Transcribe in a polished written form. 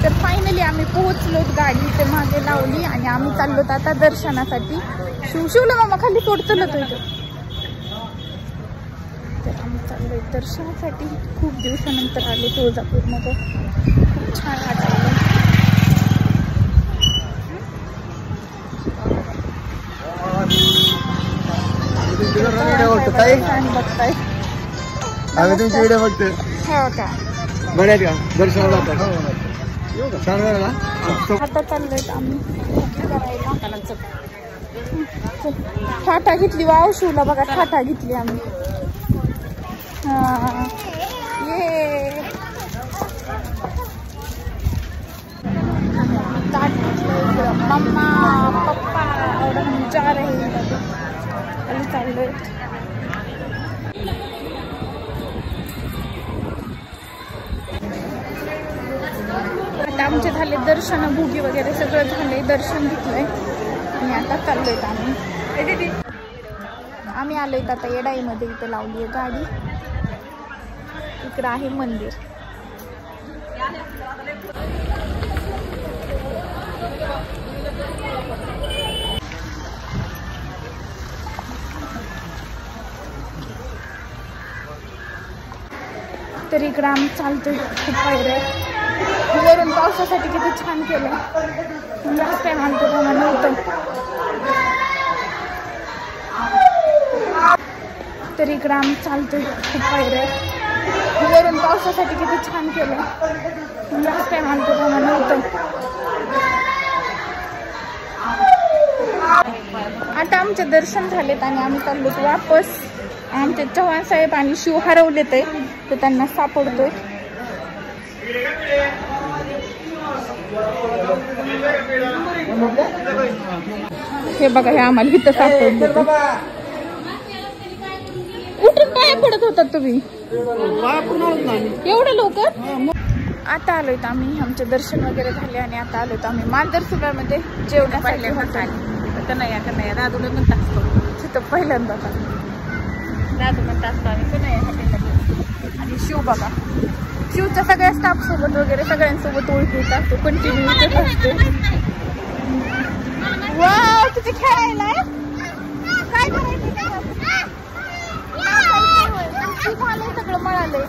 तर फायनली आम्ही पोहोचलोत, गाडी इथे मागे लावली आणि आम्ही चाललोत आता दर्शनासाठी. शिवला मामा खाली सोड चलत होतो. तर आम्ही चाललोय दर्शनासाठी. खूप दिवसानंतर आले तुळजापूरमध्ये, खूप छान वाटायला. बघताय आम्ही तुमची व्हिडिओ बघतोय. हो का, बऱ्याच का दर्शनाला छान वेळा आता चाललोय आम्ही करायला. ठाठा घेतली वाव शिवला बघा, ठाठा घेतली आम्ही. ये मम्मा पप्पा और हम जा रहे हैं. चाललोय आता आमचे झाले दर्शन, भुगी वगैरे सगळं झालंय, दर्शन घेतलंय आणि आता चाललोय आम्ही आलोय आता येडाईमध्ये. इथं लावली आहे गाडी, इकडं आहे मंदिर. तर इकडं आम्ही चालतोय, खूप पायऱ्या. वरून पावसासाठी किती छान केलं. लास्ट टाइम आमचं प्रमाण नव्हतं. तर इकडं आम्ही चालतोय, खूप पायऱ्या. वरून पावसासाठी किती छान केलं. लास्ट टाइम आमचं प्रमाण नव्हतं. आता आमचे दर्शन झालेत आणि आम्ही चाललोत वापस. आमचे चव्हाण साहेब आणि शिव हरवलेत आहे, तर त्यांना सापडतोय. हे बघा, हे आम्हाला इथं सापडलं. उठून पाया पडत होतात तुम्ही एवढं लवकर. आता आलोय आम्ही, आमचे दर्शन वगैरे झाले आणि आता आलोय आम्ही मांजरसुलामध्ये जेवणासाठी. नाही दादूला म्हणत असतो तिथं पहिल्यांदा, दादू म्हणत असतो आम्ही कन्हैया हॉटेलला. आणि शिव बघा, शिवच्या सगळ्या स्टाफ सोबत वगैरे सगळ्यांसोबत ओळखीत असतो, कंटिन्यू इथेच असतो. वाव, तिथे खेळायला काय करायचं, सगळं मिळालंय.